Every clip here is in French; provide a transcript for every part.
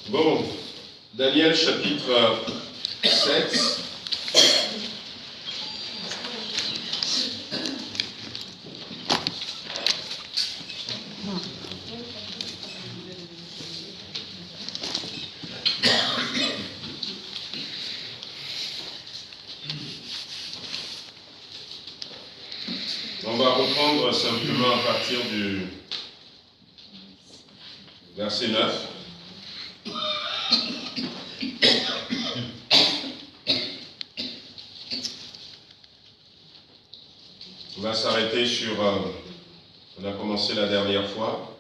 Bon, Daniel chapitre 7. On va reprendre simplement à partir du verset 9. On va s'arrêter sur, on a commencé la dernière fois.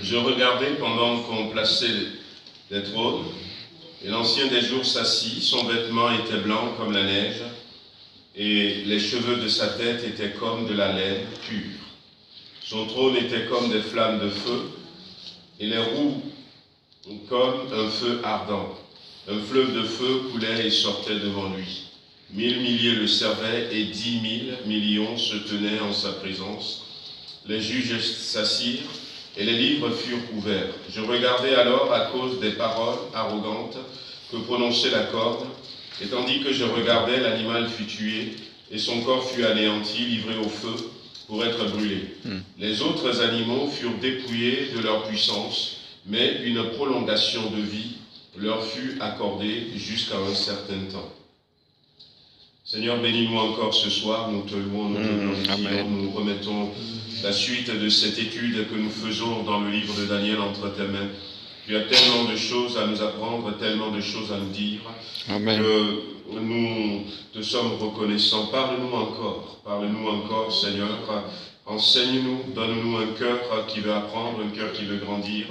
Je regardais pendant qu'on plaçait les trônes, et l'ancien des jours s'assit, son vêtement était blanc comme la neige, et les cheveux de sa tête étaient comme de la laine pure. Son trône était comme des flammes de feu, et les roues comme un feu ardent. Un fleuve de feu coulait et sortait devant lui. 1000 milliers le servaient et 10 000 millions se tenaient en sa présence. Les juges s'assirent et les livres furent ouverts. Je regardais alors à cause des paroles arrogantes que prononçait la corne, et tandis que je regardais, l'animal fut tué et son corps fut anéanti, livré au feu pour être brûlé. Les autres animaux furent dépouillés de leur puissance, mais une prolongation de vie leur fut accordée jusqu'à un certain temps. Seigneur, bénis-nous encore ce soir, nous te louons, nous te glorifions, nous remettons la suite de cette étude que nous faisons dans le livre de Daniel entre tes mains. Tu as tellement de choses à nous apprendre, tellement de choses à nous dire, que nous te sommes reconnaissants. Parle-nous encore, Seigneur. Enseigne-nous, donne-nous un cœur qui veut apprendre, un cœur qui veut grandir,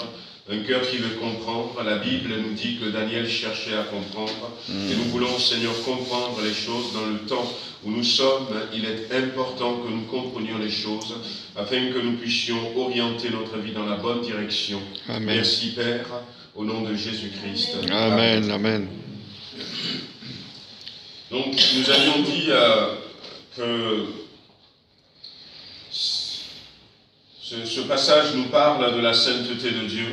un cœur qui veut comprendre. La Bible nous dit que Daniel cherchait à comprendre. Et nous voulons, Seigneur, comprendre les choses dans le temps où nous sommes. Il est important que nous comprenions les choses afin que nous puissions orienter notre vie dans la bonne direction. Amen. Merci, Père, au nom de Jésus-Christ. Amen, amen. Donc, nous avions dit que ce passage nous parle de la sainteté de Dieu,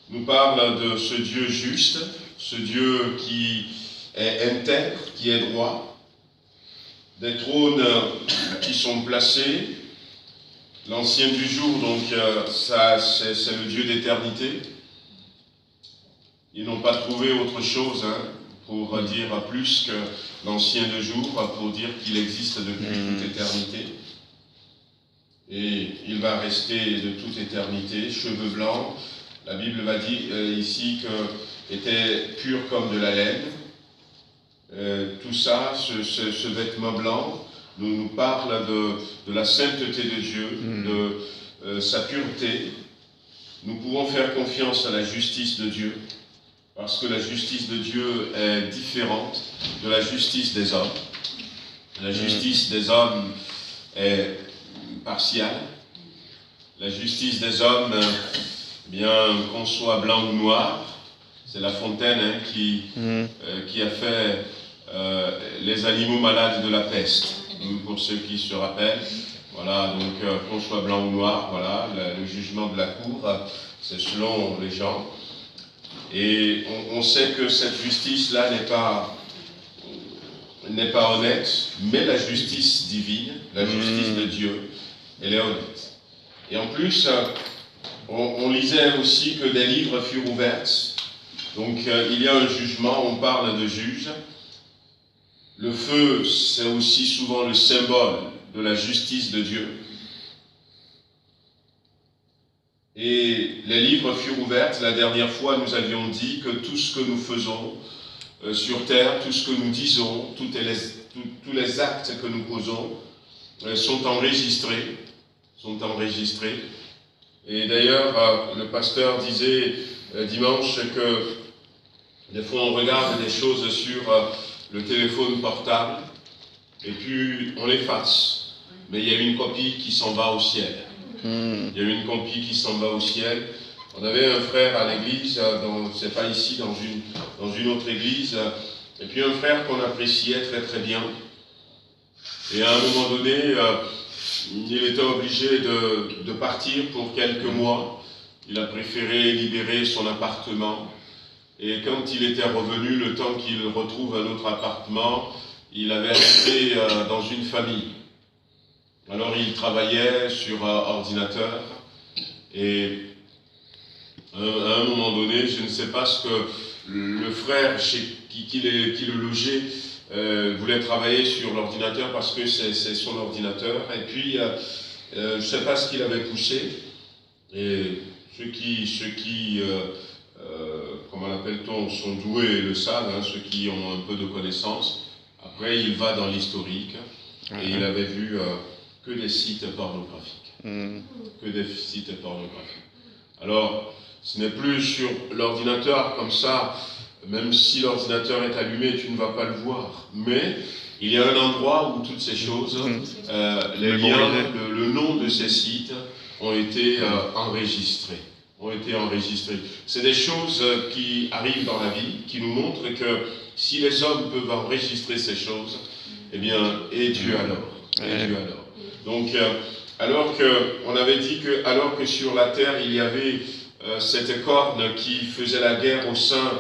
nous parle de ce Dieu juste, ce Dieu qui est intègre, qui est droit, des trônes qui sont placés, l'ancien du jour, donc c'est le Dieu d'éternité. Ils n'ont pas trouvé autre chose pour dire plus que l'ancien de jour, pour dire qu'il existe depuis toute éternité. Et il va rester de toute éternité, cheveux blancs. La Bible va dire ici qu'il était pur comme de la laine. Tout ça, ce vêtement blanc, nous parle de la sainteté de Dieu, de sa pureté. Nous pouvons faire confiance à la justice de Dieu, parce que la justice de Dieu est différente de la justice des hommes. La justice des hommes est partiale. La justice des hommes, bien qu'on soit blanc ou noir, c'est La Fontaine qui a fait les animaux malades de la peste. Pour ceux qui se rappellent, voilà, donc qu'on soit blanc ou noir, voilà, le jugement de la cour, c'est selon les gens. Et on sait que cette justice-là n'est pas honnête, mais la justice divine, la justice de Dieu, elle est honnête. Et en plus, on lisait aussi que des livres furent ouverts. Donc il y a un jugement, on parle de juge. Le feu, c'est aussi souvent le symbole de la justice de Dieu. Et les livres furent ouverts. La dernière fois, nous avions dit que tout ce que nous faisons sur terre, tout ce que nous disons, tous les actes que nous posons sont enregistrés. Et d'ailleurs, le pasteur disait dimanche que des fois on regarde des choses sur le téléphone portable et puis on l'efface. Mais il y a une copie qui s'en va au ciel. Il y a une copie qui s'en va au ciel. On avait un frère à l'église, c'est pas ici, dans une autre église, et puis un frère qu'on appréciait très très bien. Et à un moment donné, il était obligé de partir pour quelques mois, il a préféré libérer son appartement. Et quand il était revenu, le temps qu'il retrouve un autre appartement, il avait été dans une famille. Alors il travaillait sur ordinateur et à un moment donné, je ne sais pas ce que le frère qui le logeait voulait travailler sur l'ordinateur parce que c'est son ordinateur. Et puis, je ne sais pas ce qu'il avait poussé. Et ceux qui comment l'appelle-t-on, sont doués le savent, hein, ceux qui ont un peu de connaissances. Après, il va dans l'historique et il avait vu que des sites pornographiques. Que des sites pornographiques. Alors, ce n'est plus sur l'ordinateur comme ça, même si l'ordinateur est allumé, tu ne vas pas le voir. Mais il y a un endroit où toutes ces choses, les liens, le nom de ces sites ont été enregistrés. C'est des choses qui arrivent dans la vie, qui nous montrent que si les hommes peuvent enregistrer ces choses, eh bien, et Dieu alors. Et Dieu alors. Donc, on avait dit que, alors que sur la terre, il y avait cette corne qui faisait la guerre au sein,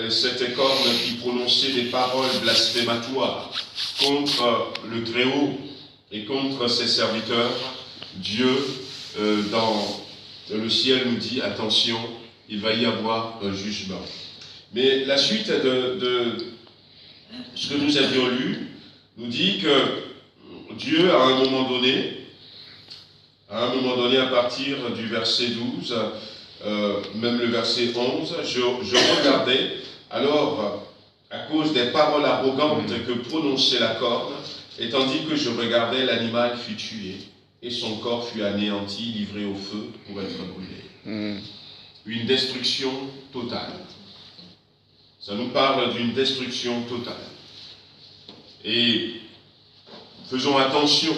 cette corne qui prononçait des paroles blasphématoires contre le Très-Haut et contre ses serviteurs, Dieu, dans le ciel, nous dit, attention, il va y avoir un jugement. Mais la suite de ce que nous avions lu nous dit que Dieu, à un moment donné, à partir du verset 12, même le verset 11, je regardais, alors, à cause des paroles arrogantes que prononçait la corne, et tandis que je regardais, l'animal fut tué, et son corps fut anéanti, livré au feu pour être brûlé. Une destruction totale. Ça nous parle d'une destruction totale. Et faisons attention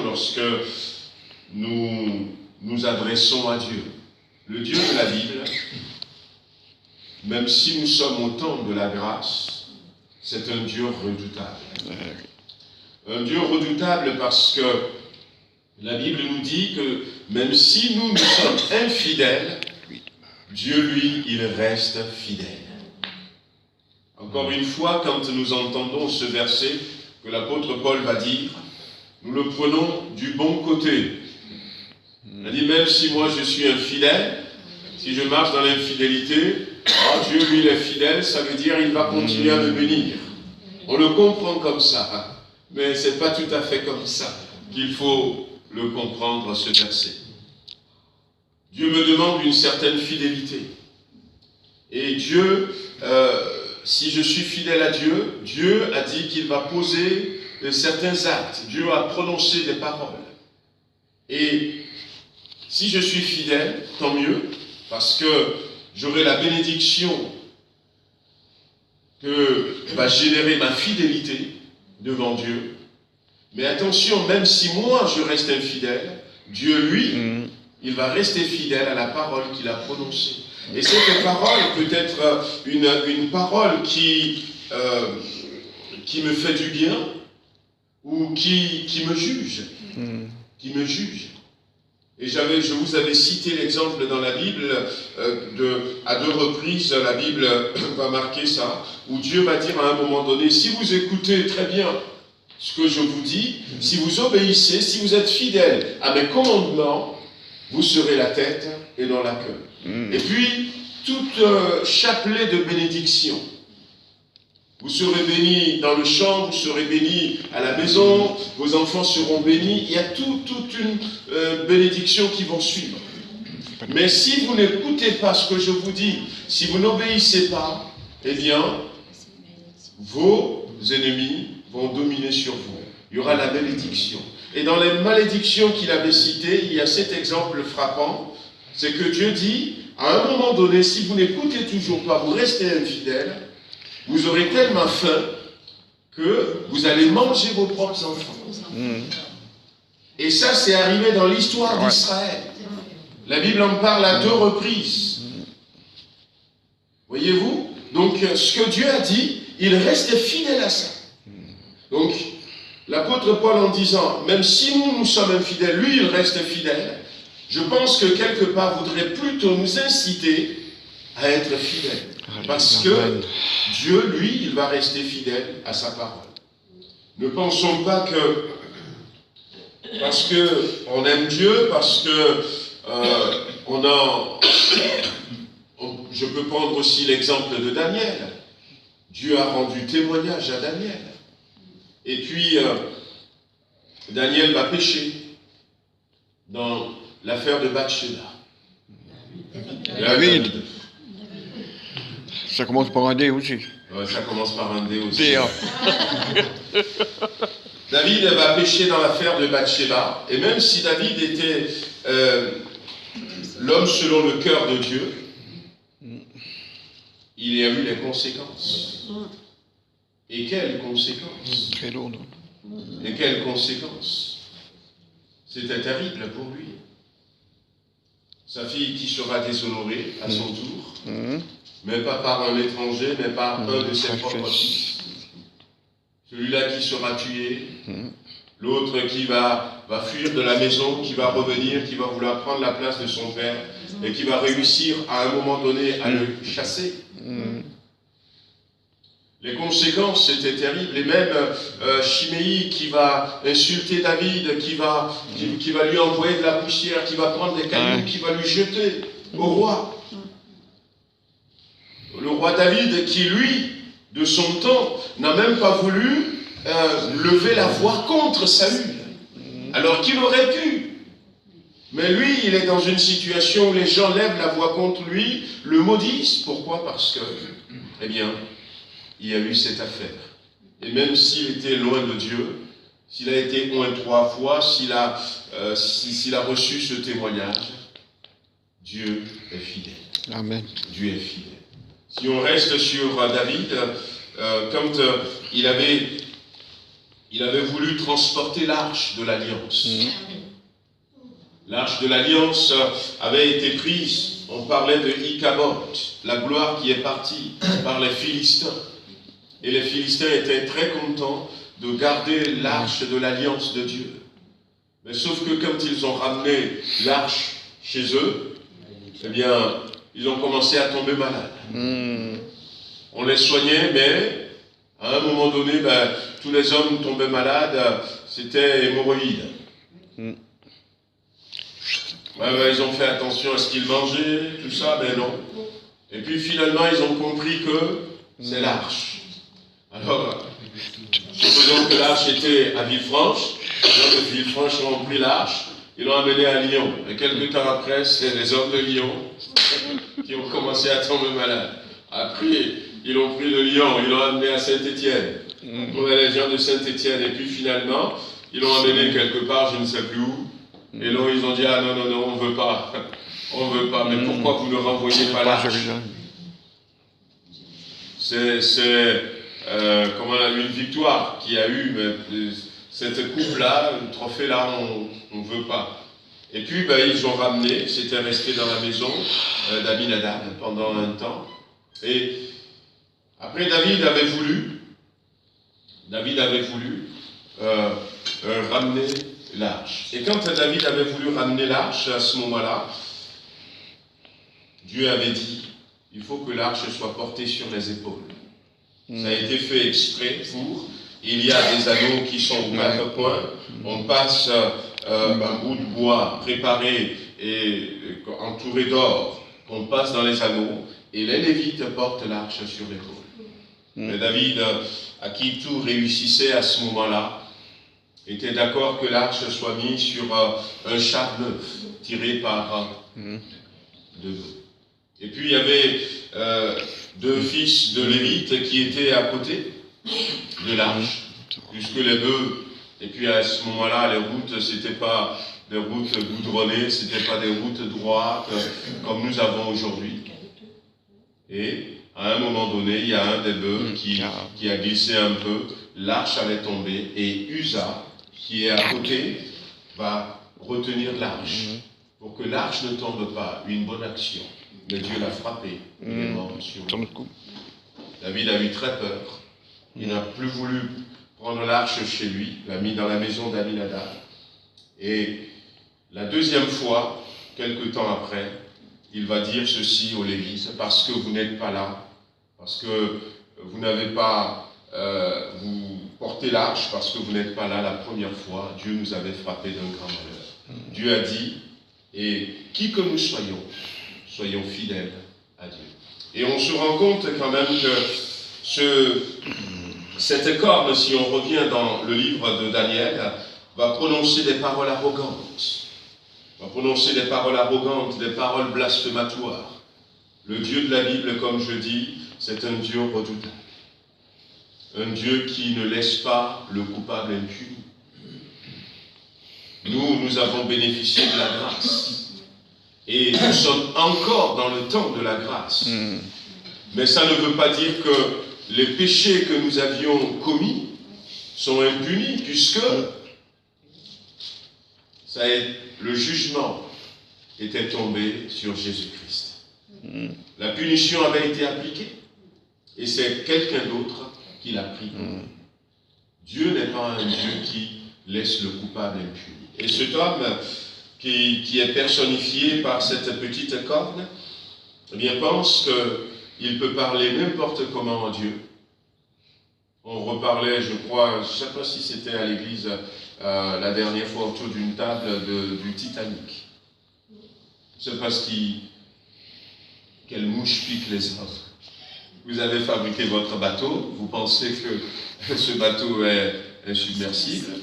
lorsque nous nous adressons à Dieu. Le Dieu de la Bible, même si nous sommes au temps de la grâce, c'est un Dieu redoutable. Un Dieu redoutable parce que la Bible nous dit que même si nous sommes infidèles, Dieu, lui, il reste fidèle. Encore une fois, quand nous entendons ce verset que l'apôtre Paul va dire, nous le prenons du bon côté. Il dit, même si moi je suis infidèle, si je marche dans l'infidélité, Dieu, lui, il est fidèle, ça veut dire qu'il va continuer à me bénir. On le comprend comme ça, mais ce n'est pas tout à fait comme ça qu'il faut le comprendre, ce verset. Dieu me demande une certaine fidélité. Et Dieu, si je suis fidèle à Dieu, Dieu a dit qu'il va poser certains actes. Dieu a prononcé des paroles. Et si je suis fidèle, tant mieux, parce que j'aurai la bénédiction que va générer ma fidélité devant Dieu. Mais attention, même si moi je reste infidèle, Dieu, lui, il va rester fidèle à la parole qu'il a prononcée. Et cette parole peut être une parole qui me fait du bien ou qui me juge. Qui me juge. Et je vous avais cité l'exemple dans la Bible, à 2 reprises, la Bible va marquer ça, où Dieu va dire à un moment donné, si vous écoutez très bien ce que je vous dis, si vous obéissez, si vous êtes fidèles à mes commandements, vous serez la tête et non la queue. Et puis, tout chapelet de bénédiction. Vous serez bénis dans le champ, vous serez bénis à la maison, vos enfants seront bénis. Il y a toute une bénédiction qui vont suivre. Mais si vous n'écoutez pas ce que je vous dis, si vous n'obéissez pas, eh bien, vos ennemis vont dominer sur vous. Il y aura la malédiction. Et dans les malédictions qu'il avait citées, il y a cet exemple frappant, c'est que Dieu dit, à un moment donné, si vous n'écoutez toujours pas, vous restez infidèles, vous aurez tellement faim que vous allez manger vos propres enfants. Et ça, c'est arrivé dans l'histoire d'Israël. La Bible en parle à 2 reprises. Voyez-vous? Donc, ce que Dieu a dit, il reste fidèle à ça. Donc, l'apôtre Paul en disant, même si nous sommes infidèles, lui, il reste fidèle. je pense que quelque part voudrait plutôt nous inciter à être fidèles. Parce que Dieu, lui, il va rester fidèle à sa parole. Ne pensons pas que parce qu'on aime Dieu, parce que je peux prendre aussi l'exemple de Daniel. Dieu a rendu témoignage à Daniel. Et puis, Daniel va pécher dans l'affaire de Bathsheba. David. Ça commence par un D aussi. Ouais, ça commence par un D aussi. David va pécher dans l'affaire de Bathsheba. Et même si David était l'homme selon le cœur de Dieu, il y a eu les conséquences. Et quelles conséquences? Très lourd. Et quelles conséquences? C'était terrible pour lui. Sa fille qui sera déshonorée à son tour, mais pas par un étranger, mais par un de ses propres fils. Celui-là qui sera tué, l'autre qui va fuir de la maison, qui va revenir, qui va vouloir prendre la place de son père, et qui va réussir à un moment donné à le chasser. Les conséquences étaient terribles, et même Chiméi qui va insulter David, qui va lui envoyer de la poussière, qui va prendre des cailloux, qui va lui jeter au roi. Le roi David qui, lui, de son temps, n'a même pas voulu lever la voix contre Saül, alors qu'il aurait pu. Mais lui, il est dans une situation où les gens lèvent la voix contre lui, le maudissent. Pourquoi? Parce que, eh bien, il y a eu cette affaire. Et même s'il était loin de Dieu, s'il a été oint 3 fois, s'il a reçu ce témoignage, Dieu est fidèle. Amen. Dieu est fidèle. Si on reste sur David, quand il avait voulu transporter l'arche de l'Alliance. L'arche de l'Alliance avait été prise, on parlait de Ichabod, la gloire qui est partie par les Philistins. Et les Philistins étaient très contents de garder l'arche de l'Alliance de Dieu. Mais sauf que quand ils ont ramené l'arche chez eux, eh bien, ils ont commencé à tomber malades. On les soignait, mais à un moment donné, tous les hommes tombaient malades, c'était hémorroïdes. Ils ont fait attention à ce qu'ils mangeaient, tout ça, mais non. Et puis finalement, ils ont compris que c'est l'arche. Alors, supposons que l'arche était à Villefranche. Les gens de Villefranche ont pris l'arche, ils l'ont amenée à Lyon. Et quelques temps après, c'est les hommes de Lyon qui ont commencé à tomber malades. Après, ils l'ont pris de Lyon, ils l'ont amené à Saint-Étienne. Les gens de Saint-Étienne. Et puis finalement, ils l'ont amené quelque part, je ne sais plus où. Et là, ils ont dit, ah non, on ne veut pas. On ne veut pas. Mais pourquoi vous ne renvoyez pas l'arche? C'est une victoire qu'il y a eu, mais cette coupe-là, le trophée-là, on ne veut pas. Et puis, ils ont ramené, c'était resté dans la maison d'Abinadab pendant un temps. Et après, David avait voulu ramener l'arche. Et quand David avait voulu ramener l'arche, à ce moment-là, Dieu avait dit, il faut que l'arche soit portée sur les épaules. Ça a été fait exprès pour, il y a des anneaux qui sont aux 4 points, on passe un bout de bois préparé et entouré d'or, on passe dans les anneaux, et les Lévites portent l'arche sur l'épaule. Mais David, à qui tout réussissait à ce moment-là, était d'accord que l'arche soit mise sur un char neuf, tiré par 2 bœufs. Et puis il y avait 2 fils de Lévites qui étaient à côté de l'arche, puisque les bœufs, et puis à ce moment-là, les routes, c'était pas des routes goudronnées, c'était pas des routes droites comme nous avons aujourd'hui. Et à un moment donné, il y a un des bœufs qui a glissé un peu, l'arche allait tomber, et Uza, qui est à côté, va retenir l'arche, pour que l'arche ne tombe pas. Une bonne action. Mais Dieu l'a frappé, il est mort sur lui. David a eu très peur. Il n'a plus voulu prendre l'arche chez lui, l'a mis dans la maison d'Abinadab. Et la deuxième fois, quelque temps après, il va dire ceci aux Lévites, parce que vous n'êtes pas là, parce que vous n'avez pas, vous portez l'arche, parce que vous n'êtes pas là la première fois, Dieu nous avait frappé d'un grand malheur. Dieu a dit, et qui que nous soyons, soyons fidèles à Dieu. Et on se rend compte quand même que cette corne, si on revient dans le livre de Daniel, va prononcer des paroles arrogantes. Va prononcer des paroles arrogantes, des paroles blasphématoires. Le Dieu de la Bible, comme je dis, c'est un Dieu redoutable. Un Dieu qui ne laisse pas le coupable impuni. Nous avons bénéficié de la grâce. Et nous sommes encore dans le temps de la grâce. Mais ça ne veut pas dire que les péchés que nous avions commis sont impunis, puisque le jugement était tombé sur Jésus-Christ. La punition avait été appliquée, et c'est quelqu'un d'autre qui l'a pris. Dieu n'est pas un Dieu qui laisse le coupable impuni. Et cet homme qui est personnifié par cette petite corne, eh bien, pense qu'il peut parler n'importe comment à Dieu. On reparlait, je crois, je ne sais pas si c'était à l'église la dernière fois autour d'une table du Titanic. C'est parce quelle mouche pique les autres. Vous avez fabriqué votre bateau, vous pensez que ce bateau est insubmersible,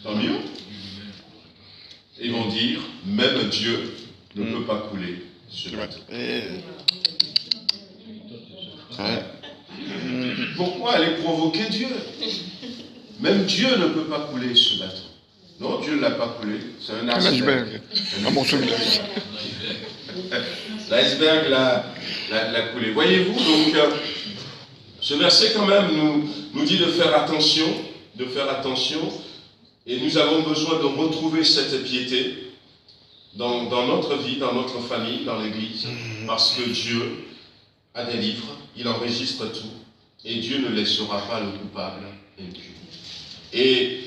tant mieux. Ils vont dire, même Dieu ne peut pas couler ce bateau. Pourquoi aller provoquer Dieu? Même Dieu ne peut pas couler ce bateau. Non, Dieu ne l'a pas coulé, c'est un iceberg. L'iceberg l'a coulé. Voyez-vous, donc, ce verset quand même nous dit de faire attention, et nous avons besoin de retrouver cette piété dans notre vie, dans notre famille, dans l'Église, parce que Dieu a des livres, il enregistre tout, et Dieu ne laissera pas le coupable impuni. Et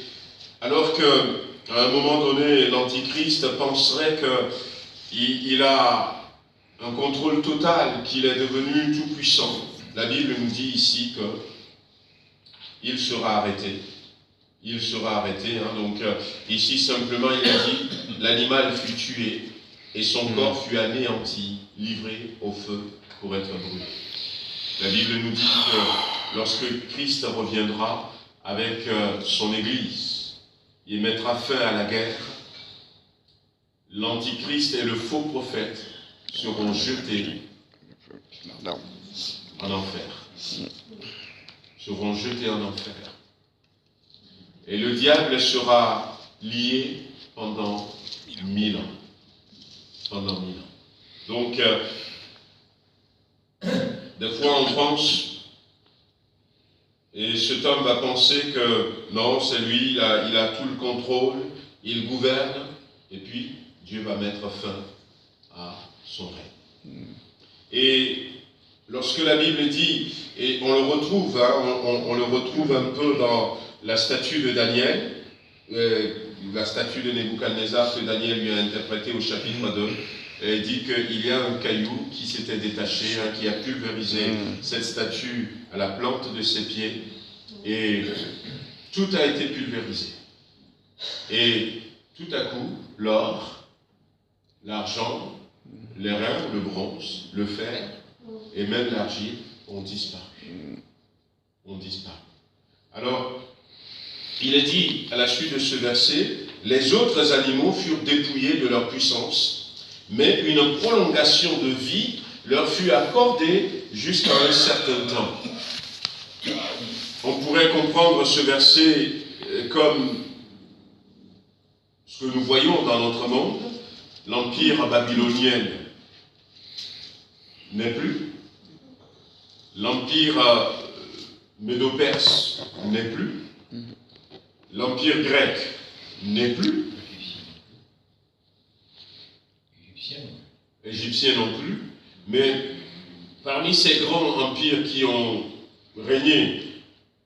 alors qu'à un moment donné, l'Antichrist penserait qu'il a un contrôle total, qu'il est devenu tout puissant, la Bible nous dit ici qu'il sera arrêté. Il sera arrêté. Donc ici simplement il a dit, l'animal fut tué et son corps fut anéanti, livré au feu pour être brûlé. La Bible nous dit que lorsque Christ reviendra avec son Église, il mettra fin à la guerre, l'Antichrist et le faux prophète seront jetés en enfer. Seront jetés en enfer. Et le diable sera lié pendant 1000 ans. Pendant 1000 ans. Donc, des fois on pense, et cet homme va penser que non, c'est lui, il a tout le contrôle, il gouverne, et puis Dieu va mettre fin à son règne. Et lorsque la Bible dit, et on le retrouve, on le retrouve un peu dans la statue de Daniel, la statue de Nebuchadnezzar que Daniel lui a interprétée au chapitre 2, elle dit qu'il y a un caillou qui s'était détaché, qui a pulvérisé cette statue à la plante de ses pieds, et tout a été pulvérisé. Et tout à coup, l'or, l'argent, les reins, le bronze, le fer, et même l'argile ont disparu. Ont disparu. Alors, il est dit à la suite de ce verset, les autres animaux furent dépouillés de leur puissance, mais une prolongation de vie leur fut accordée jusqu'à un certain temps. On pourrait comprendre ce verset comme ce que nous voyons dans notre monde. L'empire babylonien n'est plus. L'empire médo-perse n'est plus. L'empire grec n'est plus. Égyptien non plus. Mais parmi ces grands empires qui ont régné,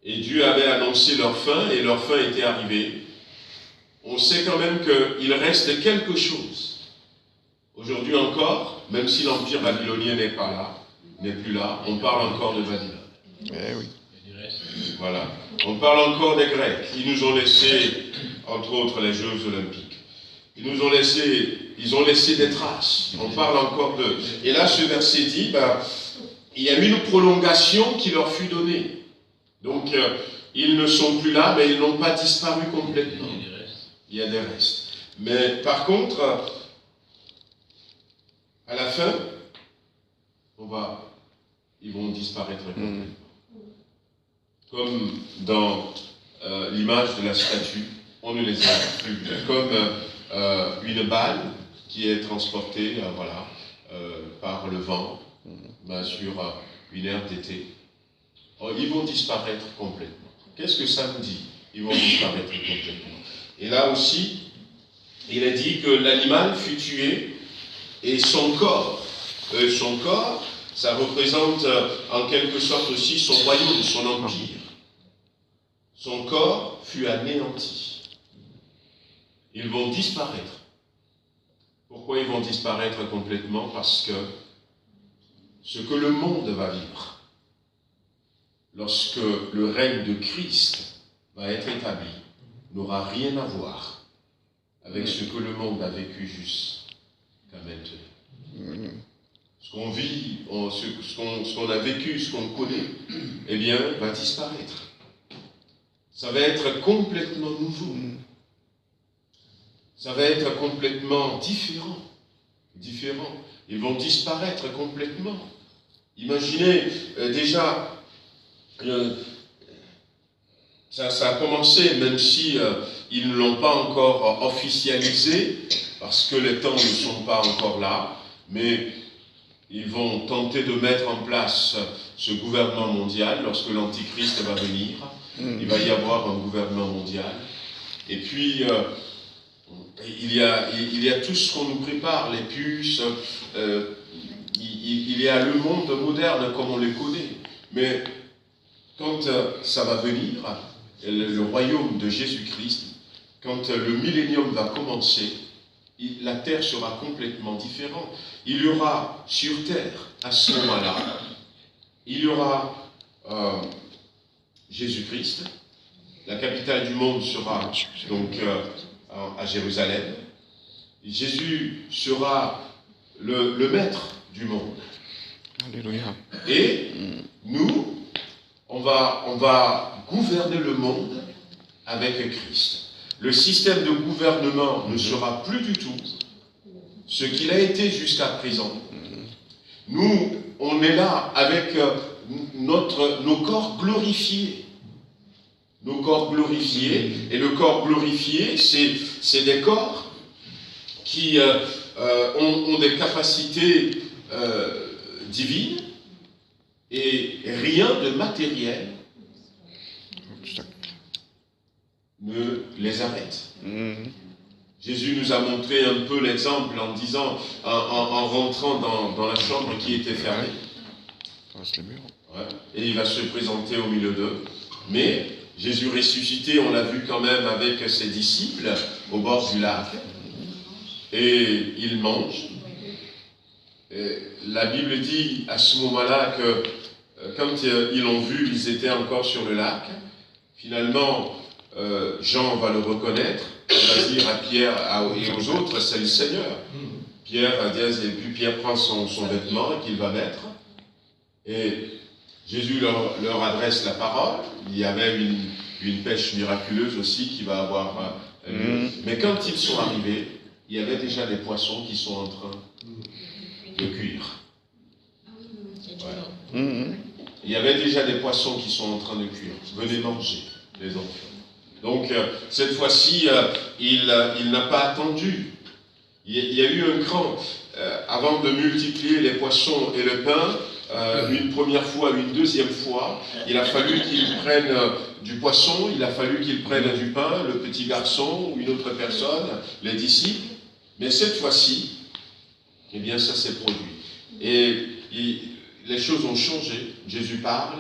et Dieu avait annoncé leur fin, et leur fin était arrivée, on sait quand même qu'il reste quelque chose Aujourd'hui encore, même si l'empire babylonien n'est pas là, n'est plus là, on parle encore de Babylone. Eh oui. Voilà. On parle encore des Grecs. Ils nous ont laissé, entre autres, les Jeux Olympiques. Ils ont laissé des traces. On parle encore d'eux. Et là, ce verset dit, il y a une prolongation qui leur fut donnée. Donc, ils ne sont plus là, mais ils n'ont pas disparu complètement. Il y a des restes. Mais par contre, à la fin, ils vont disparaître complètement. Comme dans l'image de la statue, on ne les a plus. Comme une balle qui est transportée par le vent sur une aire d'été. Ils vont disparaître complètement. Qu'est-ce que ça nous dit? Ils vont disparaître complètement. Et là aussi, il est dit que l'animal fut tué et son corps, ça représente en quelque sorte aussi son royaume, son empire. Son corps fut anéanti. Ils vont disparaître. Pourquoi ils vont disparaître complètement? Parce que ce que le monde va vivre, lorsque le règne de Christ va être établi, n'aura rien à voir avec ce que le monde a vécu jusqu'à maintenant. Ce qu'on vit, ce qu'on a vécu, ce qu'on connaît, eh bien, va disparaître. Ça va être complètement nouveau. Ça va être complètement différent. Ils vont disparaître complètement. Imaginez, déjà, ça a commencé, même si ils ne l'ont pas encore officialisé, parce que les temps ne sont pas encore là, mais ils vont tenter de mettre en place ce gouvernement mondial lorsque l'Antichrist va venir. Il va y avoir un gouvernement mondial. Et puis, il y a tout ce qu'on nous prépare, les puces, il y a le monde moderne comme on le connaît. Mais quand ça va venir, le royaume de Jésus-Christ, quand le millénium va commencer, la terre sera complètement différente. Il y aura sur terre, à ce moment-là, il y aura Jésus-Christ. La capitale du monde sera donc à Jérusalem. Jésus sera le maître du monde. Alléluia. Et nous, on va gouverner le monde avec Christ. Le système de gouvernement ne sera plus du tout ce qu'il a été jusqu'à présent. Nous, on est là avec nos corps glorifiés. Nos corps glorifiés. Et le corps glorifié, c'est des corps qui ont des capacités divines et rien de matériel ne les arrête. Jésus nous a montré un peu l'exemple en disant, en rentrant dans la chambre qui était fermée. Ouais. Et il va se présenter au milieu d'eux. Mais Jésus ressuscité, on l'a vu quand même avec ses disciples au bord du lac. Et il mange. Et la Bible dit à ce moment-là que quand ils l'ont vu, ils étaient encore sur le lac. Finalement, Jean va le reconnaître. Il va dire à Pierre et aux autres, c'est le Seigneur. Pierre prend son vêtement qu'il va mettre. Et Jésus leur adresse la parole. Il y avait une pêche miraculeuse aussi qui va avoir lieu. Mais quand ils sont arrivés, il y avait déjà des poissons qui sont en train de cuire. Ouais. Il y avait déjà des poissons qui sont en train de cuire. Venez manger, les enfants. Donc, cette fois-ci, il n'a pas attendu. Il y a eu un grand... avant de multiplier les poissons et le pain, une première fois, une deuxième fois, il a fallu qu'il prenne du poisson, il a fallu qu'il prenne du pain, le petit garçon ou une autre personne, les disciples. Mais cette fois-ci, eh bien, ça s'est produit. Et les choses ont changé. Jésus parle,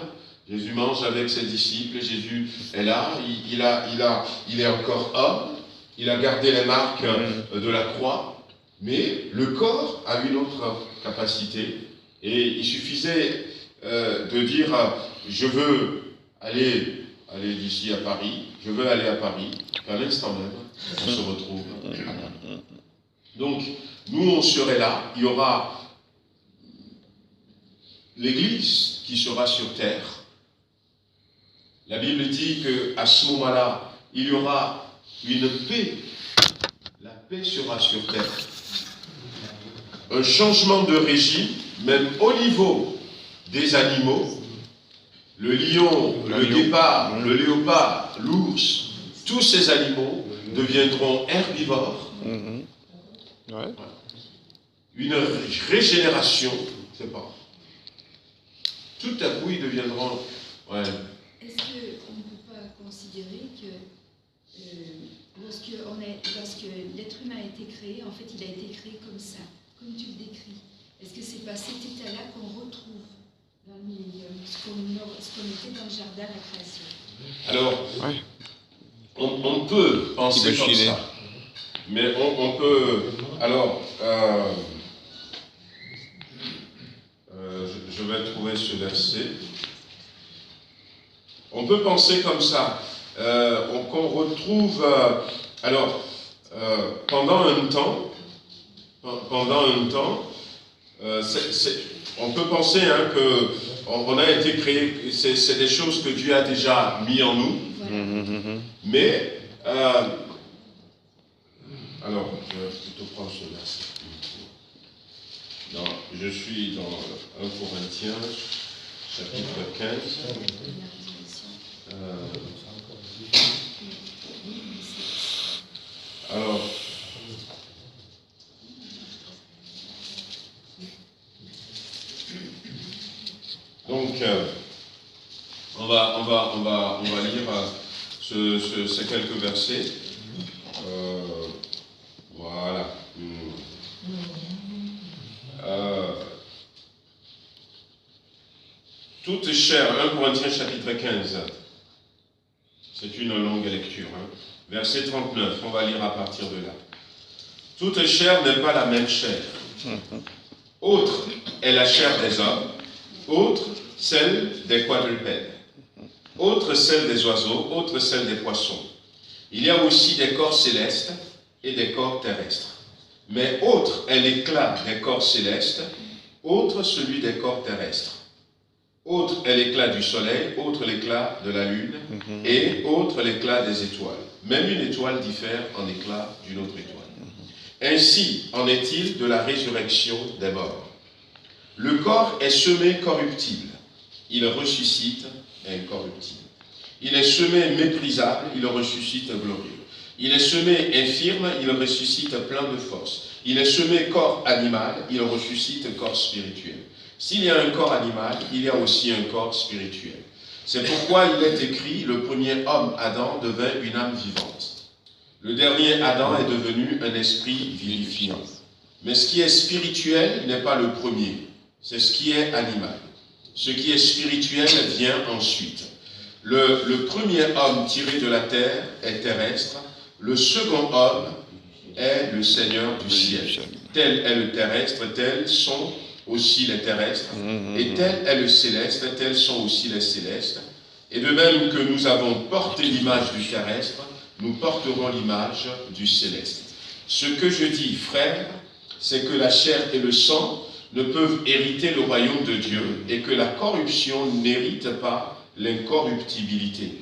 Jésus mange avec ses disciples, Jésus est là, il est encore homme, il a gardé les marques de la croix, Mais le corps a une autre capacité, et il suffisait de dire je veux aller d'ici à Paris, je veux aller à Paris, qu'à l'instant même, on se retrouve là. Donc, nous on serait là, il y aura l'Église qui sera sur terre. La Bible dit qu'à ce moment-là, il y aura une paix. La paix sera sur terre. Un changement de régime, même au niveau des animaux. Le lion, le guépard, le léopard, l'ours, tous ces animaux deviendront herbivores. Ouais. Une régénération, c'est pas. Tout à coup, ils deviendront. Ouais. Est-ce qu'on ne peut pas considérer que lorsque l'être humain a été créé, en fait, il a été créé comme ça, comme tu le décris. Est-ce que c'est pas cet état-là qu'on retrouve dans le millénium, ce qu'on était dans le jardin à la création? Alors, Ouais. on peut penser comme ça. Mais on peut. Alors, je vais trouver ce verset. On peut penser comme ça. Qu'on retrouve. Pendant un temps, on peut penser que on a été créé. C'est des choses que Dieu a déjà mis en nous. Voilà. Mais alors, je vais plutôt prendre ce verset. Non, je suis dans 1 Corinthiens, chapitre 15. Alors, donc, on va lire ces quelques versets. Voilà. Toute chair, 1 Corinthiens chapitre 15. C'est une longue lecture. Verset 39, on va lire à partir de là. Toute chair n'est pas la même chair. Autre est la chair des hommes, autre celle des quadrupèdes, autre celle des oiseaux, autre celle des poissons. Il y a aussi des corps célestes et des corps terrestres. Mais autre est l'éclat des corps célestes, autre celui des corps terrestres. Autre est l'éclat du soleil, autre l'éclat de la lune, et autre l'éclat des étoiles. Même une étoile diffère en éclat d'une autre étoile. Ainsi en est-il de la résurrection des morts. Le corps est semé corruptible, il ressuscite incorruptible. Il est semé méprisable, il ressuscite glorieux. Il est semé infirme, il ressuscite plein de force. Il est semé corps animal, il ressuscite corps spirituel. S'il y a un corps animal, il y a aussi un corps spirituel. C'est pourquoi il est écrit, le premier homme, Adam, devint une âme vivante. Le dernier Adam est devenu un esprit vivifiant. Mais ce qui est spirituel n'est pas le premier, c'est ce qui est animal. Ce qui est spirituel vient ensuite. Le premier homme tiré de la terre est terrestre, le second homme est le Seigneur du ciel. Tel est le terrestre, tels sont aussi les terrestres, et tel est le céleste, tels sont aussi les célestes. Et de même que nous avons porté l'image du terrestre, nous porterons l'image du céleste. Ce que je dis, frères, c'est que la chair et le sang ne peuvent hériter le royaume de Dieu, et que la corruption n'hérite pas l'incorruptibilité.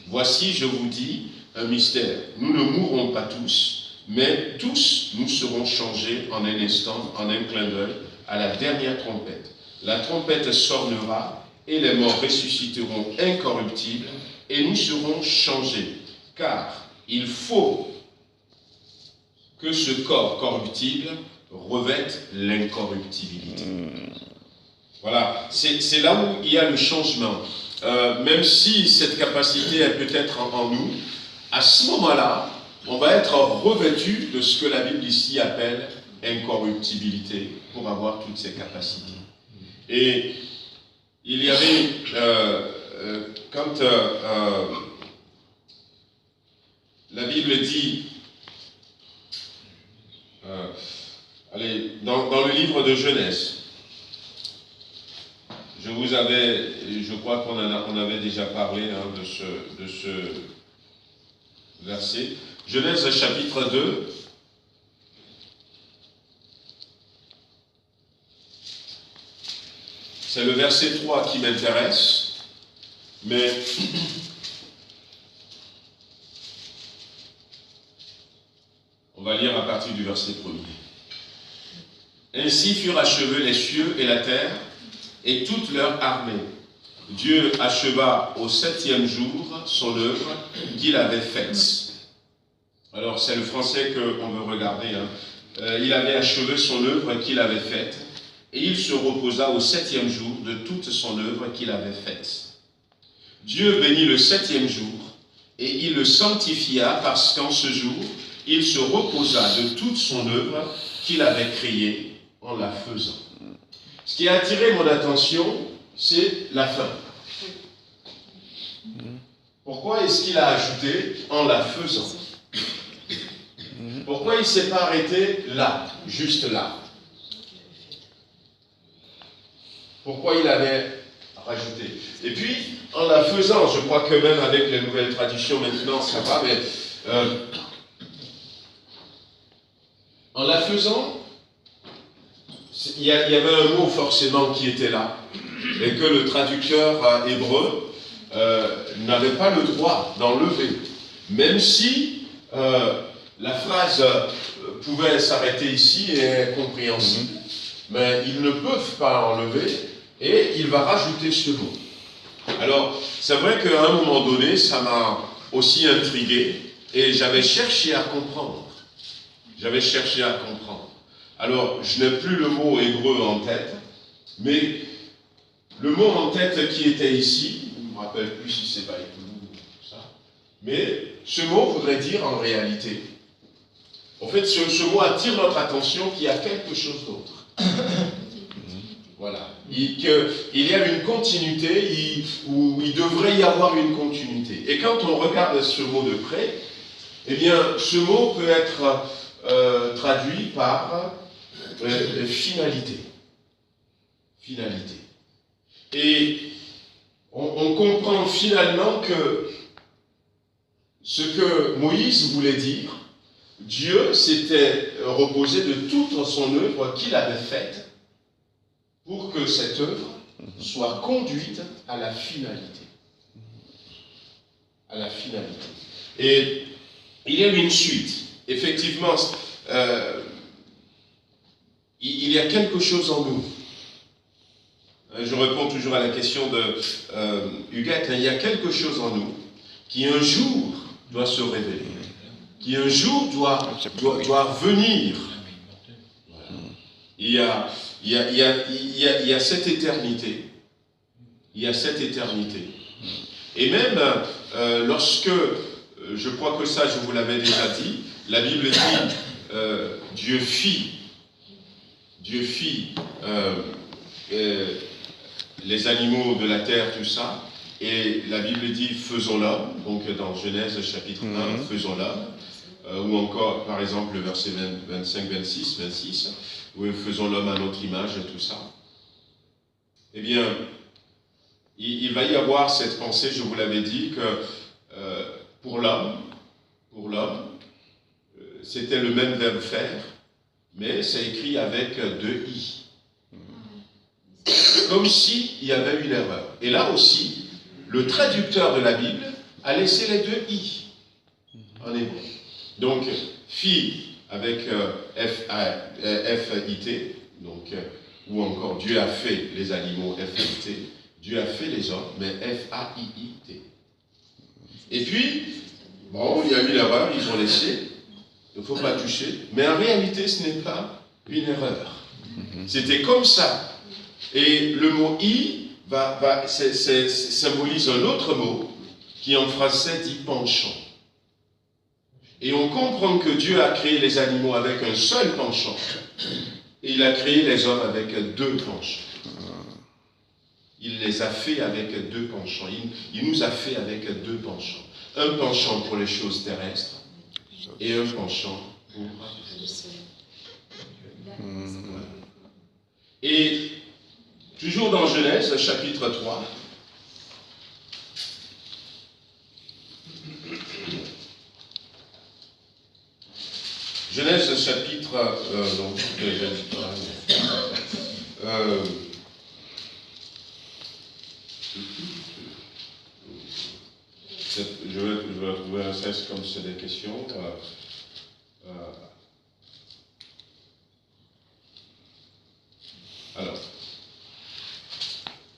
Voici, je vous dis, un mystère. Nous ne mourrons pas tous, mais tous nous serons changés en un instant, en un clin d'œil, à la dernière trompette. La trompette sonnera, et les morts ressusciteront incorruptibles, et nous serons changés. Car il faut que ce corps corruptible revête l'incorruptibilité. Voilà, c'est là où il y a le changement. Même si cette capacité est peut-être en nous, à ce moment-là, on va être revêtu de ce que la Bible ici appelle incorruptibilité pour avoir toutes ces capacités. Et il y avait, quand la Bible dit, Allez, dans le livre de Genèse, je crois qu'on avait déjà parlé de ce verset. Genèse chapitre 2. C'est le verset 3 qui m'intéresse, mais on va lire à partir du verset 1er. Ainsi furent achevés les cieux et la terre et toute leur armée. Dieu acheva au 7e jour son œuvre qu'il avait faite. Alors c'est le français qu'on veut regarder. Il avait achevé son œuvre qu'il avait faite. Et il se reposa au 7e jour de toute son œuvre qu'il avait faite. Dieu bénit le 7e jour, et il le sanctifia parce qu'en ce jour, il se reposa de toute son œuvre qu'il avait créée en la faisant. Ce qui a attiré mon attention, c'est la fin. Pourquoi est-ce qu'il a ajouté en la faisant? Pourquoi il ne s'est pas arrêté là, juste là? Pourquoi il avait rajouté? Et puis, en la faisant, je crois que même avec les nouvelles traditions maintenant, ça va, mais en la faisant, il y avait un mot forcément qui était là, et que le traducteur hébreu n'avait pas le droit d'enlever, même si la phrase pouvait s'arrêter ici et est compréhensible, mais ils ne peuvent pas enlever. Et il va rajouter ce mot. Alors, c'est vrai qu'à un moment donné, ça m'a aussi intrigué, et j'avais cherché à comprendre. Alors, je n'ai plus le mot hébreu en tête, mais le mot en tête qui était ici, je ne me rappelle plus si c'est pas tout ça, mais ce mot voudrait dire en réalité, en fait, ce mot attire notre attention qu'il y a quelque chose d'autre. Voilà. Il y a une continuité, où il devrait y avoir une continuité. Et quand on regarde ce mot de près, eh bien, ce mot peut être traduit par finalité. Finalité. Et on comprend finalement que ce que Moïse voulait dire, Dieu s'était reposé de toute son œuvre qu'il avait faite, pour que cette œuvre soit conduite à la finalité. À la finalité. Et il y a une suite. Effectivement, il y a quelque chose en nous. Je réponds toujours à la question de Huguette. Il y a quelque chose en nous qui un jour doit se révéler, qui un jour doit venir. Il y a cette éternité. Il y a cette éternité. Et même lorsque, je crois que ça je vous l'avais déjà dit, la Bible dit Dieu fit les animaux de la terre, tout ça, et la Bible dit faisons l'homme, donc dans Genèse chapitre 1, faisons l'homme, ou encore par exemple le verset 25, 26, où faisons l'homme à notre image et tout ça. Eh bien, il va y avoir cette pensée, je vous l'avais dit, que pour l'homme, c'était le même verbe faire, mais c'est écrit avec 2 i. Comme s'il y avait une erreur. Et là aussi, le traducteur de la Bible a laissé les 2 i en hébreu. Donc, fille avec F-I-T, donc, ou encore Dieu a fait les animaux, F-I-T, Dieu a fait les hommes, mais F-A-I-I-T. Et puis, bon, il y a eu l'erreur, ils ont laissé, il ne faut pas toucher, mais en réalité, ce n'est pas une erreur. C'était comme ça. Et le mot « i » symbolise un autre mot qui en français dit « penchant ». Et on comprend que Dieu a créé les animaux avec un seul penchant. Et il a créé les hommes avec 2 penchants. Il les a fait avec 2 penchants. Il nous a fait avec 2 penchants. Un penchant pour les choses terrestres et un penchant pour Et toujours dans Genèse, chapitre 3, Genèse chapitre... non, je vais trouver un cesse comme c'est des questions. Alors,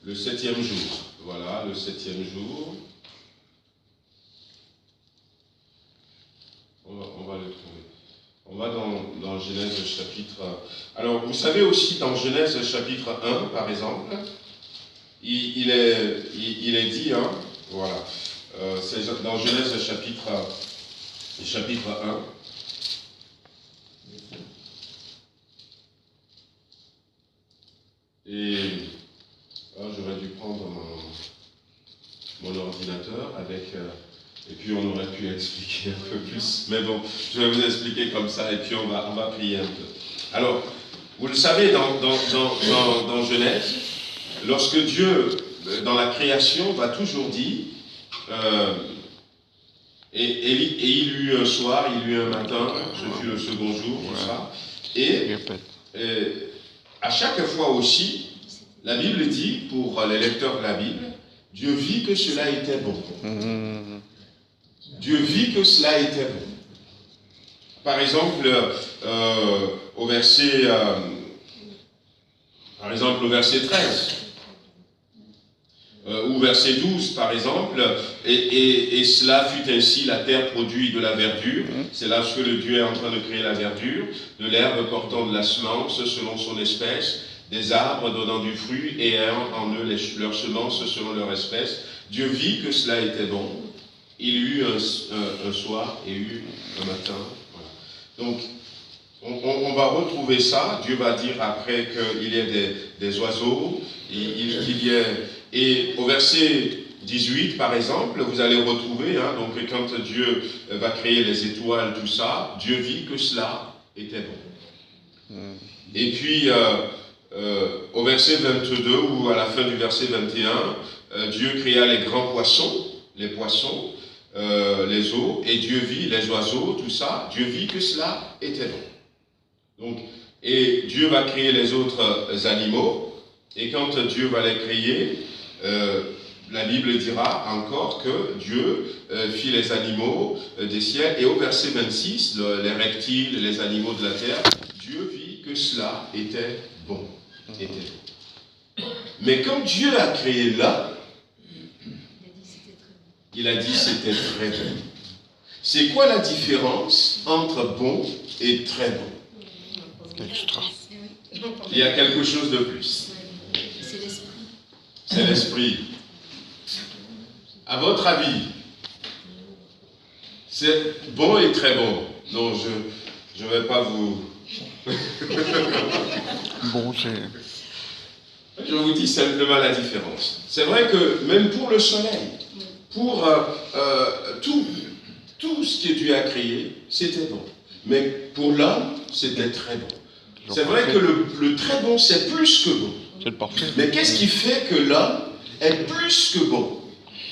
le 7e jour. Voilà, le 7e jour. On va le trouver. On va dans Genèse chapitre... Alors, vous savez aussi, dans Genèse chapitre 1, par exemple, il est dit, hein, voilà, c'est dans Genèse chapitre 1, et j'aurais dû prendre mon ordinateur avec... et puis on aurait pu expliquer un peu plus. Mais bon, je vais vous expliquer comme ça et puis on va prier un peu. Alors, vous le savez, dans Genèse, lorsque Dieu, dans la création, va toujours dire, et il y eut un soir, il y eut un matin, ce fut le second jour, tout ça. Et à chaque fois aussi, la Bible dit, pour les lecteurs de la Bible, Dieu vit que cela était bon. Dieu vit que cela était bon. Par exemple, au verset 13, ou verset 12, par exemple, et cela fut ainsi, la terre produit de la verdure. C'est là que le Dieu est en train de créer la verdure, de l'herbe portant de la semence selon son espèce, des arbres donnant du fruit et ayant en eux leurs semences selon leur espèce. Dieu vit que cela était bon. Il y eut un soir et eut un matin. Voilà. Donc, on va retrouver ça. Dieu va dire après qu'il y ait des oiseaux. Et au verset 18, par exemple, vous allez retrouver, donc quand Dieu va créer les étoiles, tout ça, Dieu vit que cela était bon. Et puis, au verset 22 ou à la fin du verset 21, Dieu créa les grands poissons, les poissons, les eaux, et Dieu vit les oiseaux, tout ça, Dieu vit que cela était bon. Donc, et Dieu va créer les autres animaux, et quand Dieu va les créer, la Bible dira encore que Dieu fit les animaux des ciels, et au verset 26, les reptiles, les animaux de la terre, Dieu vit que cela était bon. Mais quand Dieu a créé l'homme, il a dit c'était très bon. C'est quoi la différence entre bon et très bon? Extra. Il y a quelque chose de plus. C'est l'esprit. C'est l'esprit. À votre avis, c'est bon et très bon? Non, je ne vais pas vous... Bon, c'est... Je vous dis simplement la différence. C'est vrai que même pour le soleil, pour tout ce que Dieu a créé, c'était bon. Mais pour l'homme, c'était très bon. C'est vrai que le très bon, c'est plus que bon. C'est le parfait. Mais qu'est-ce qui fait que l'homme est plus que bon?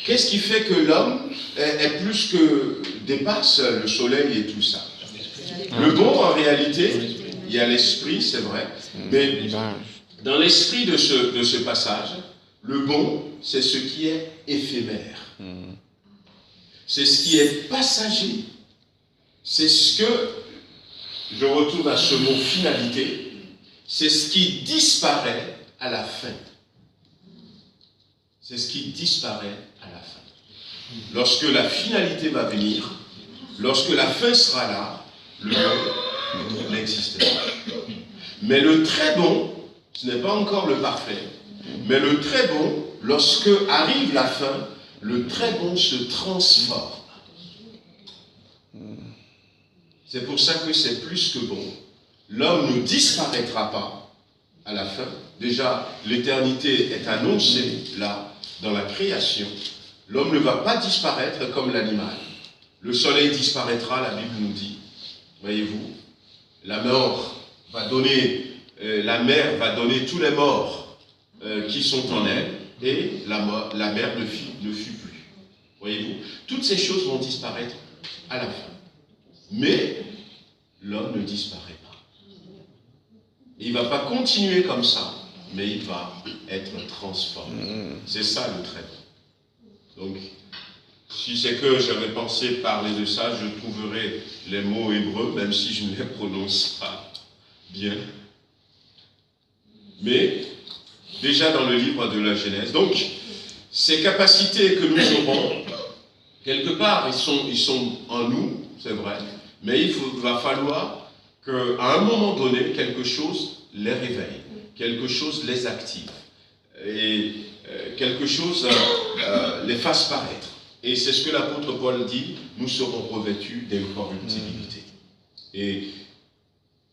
Qu'est-ce qui fait que l'homme est plus que dépasse le soleil et tout ça? Le bon, en réalité, il y a l'esprit, c'est vrai, mais dans l'esprit de ce passage, le bon, c'est ce qui est éphémère. C'est ce qui est passager. C'est ce que, je retourne à ce mot finalité, c'est ce qui disparaît à la fin. C'est ce qui disparaît à la fin. Lorsque la finalité va venir, lorsque la fin sera là, le bon n'existera pas. Mais le très bon, ce n'est pas encore le parfait, mais le très bon, lorsque arrive la fin, le très bon se transforme. C'est pour ça que c'est plus que bon. L'homme ne disparaîtra pas à la fin. Déjà, l'éternité est annoncée là, dans la création. L'homme ne va pas disparaître comme l'animal. Le soleil disparaîtra, la Bible nous dit. Voyez-vous, la mort va donner, la mer va donner tous les morts qui sont en elle, et la mer ne fut plus. Voyez-vous, toutes ces choses vont disparaître à la fin. Mais l'homme ne disparaît pas. Il ne va pas continuer comme ça, mais il va être transformé. C'est ça le trait. Donc, si c'est que j'avais pensé parler de ça, je trouverai les mots hébreux, même si je ne les prononce pas bien. Mais, déjà dans le livre de la Genèse, donc, ces capacités que nous aurons, quelque part, ils sont en nous, c'est vrai, mais il va falloir qu'à un moment donné, quelque chose les réveille, quelque chose les active, et quelque chose les fasse paraître. Et c'est ce que l'apôtre Paul dit, nous serons revêtus d'incorruptibilité. Et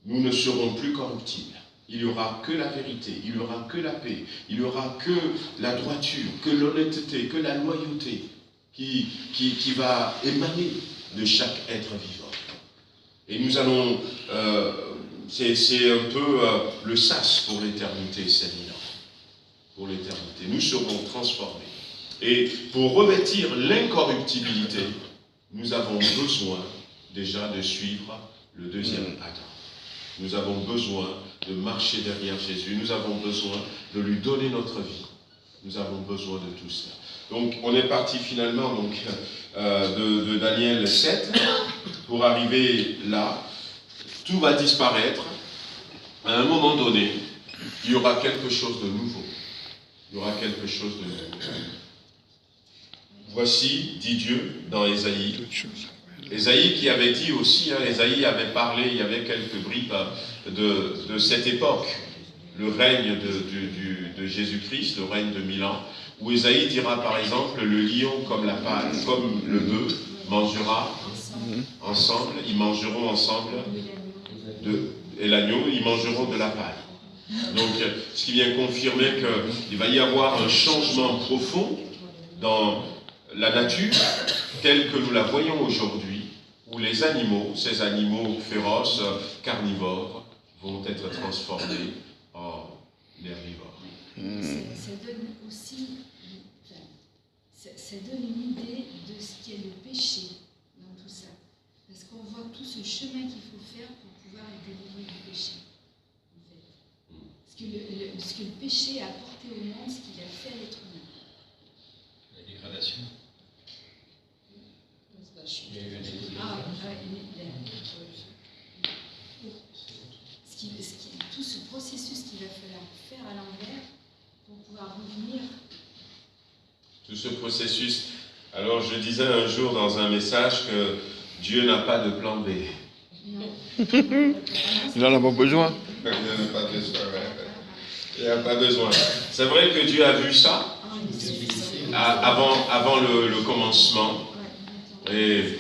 nous ne serons plus corruptibles. Il n'y aura que la vérité, il n'y aura que la paix, il n'y aura que la droiture, que l'honnêteté, que la loyauté qui va émaner de chaque être vivant. Et nous allons, c'est un peu le sas pour l'éternité, Seigneur. Pour l'éternité, nous serons transformés. Et pour revêtir l'incorruptibilité, nous avons besoin déjà de suivre le deuxième Adam. Nous avons besoin de marcher derrière Jésus. Nous avons besoin de lui donner notre vie. Nous avons besoin de tout cela. Donc, on est parti finalement donc, de Daniel 7 pour arriver là. Tout va disparaître. À un moment donné, il y aura quelque chose de nouveau. Il y aura quelque chose de nouveau. Voici, dit Dieu dans Ésaïe. Ésaïe qui avait dit aussi, Ésaïe avait parlé, il y avait quelques bribes de cette époque, le règne de Jésus-Christ, le règne de 1000 ans, où Ésaïe dira par exemple, le lion comme la pâle, comme le bœuf, mangera ensemble, ils mangeront ensemble, et l'agneau, ils mangeront de la paille. Donc, ce qui vient confirmer qu'il va y avoir un changement profond dans la nature telle que nous la voyons aujourd'hui, où les animaux, ces animaux féroces, carnivores, vont être transformés en herbivores. Ça donne aussi, ça donne une idée de ce qu'est le péché dans tout ça. Parce qu'on voit tout ce chemin qu'il faut faire pour pouvoir être délivré du péché. En fait. Ce que le péché a apporté au monde, ce qu'il a fait à l'être humain. La dégradation. Tout ce processus qu'il va falloir faire à l'envers pour pouvoir revenir. Tout ce processus. Alors je disais un jour dans un message que Dieu n'a pas de plan B. Non. Il n'en a pas besoin. Il n'a pas besoin. Il n'a pas besoin. C'est vrai que Dieu a vu ça avant le commencement. Et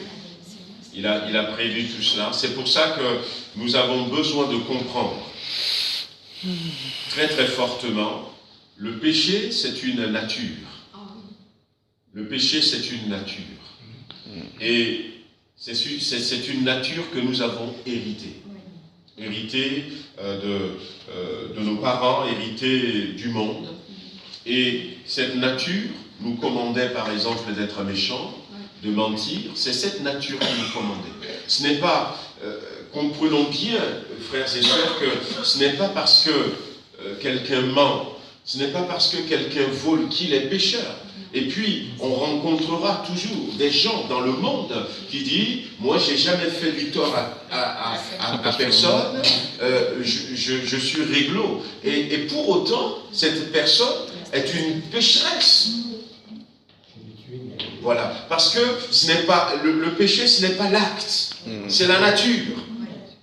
il a prévu tout cela. C'est pour ça que nous avons besoin de comprendre très très fortement, le péché c'est une nature. Le péché c'est une nature. Et c'est une nature que nous avons héritée. Héritée de nos parents, héritée du monde. Et cette nature nous commandait par exemple d'être méchants, de mentir. C'est cette nature qui nous commandait. Ce n'est pas, comprenons bien, frères et sœurs, que ce n'est pas parce que quelqu'un ment, ce n'est pas parce que quelqu'un vole qu'il est pécheur. Et puis, on rencontrera toujours des gens dans le monde qui disent « Moi, j'ai jamais fait du tort à personne, je suis réglo. » Et pour autant, cette personne est une pécheresse. Voilà, parce que ce n'est pas le péché, ce n'est pas l'acte, c'est la nature.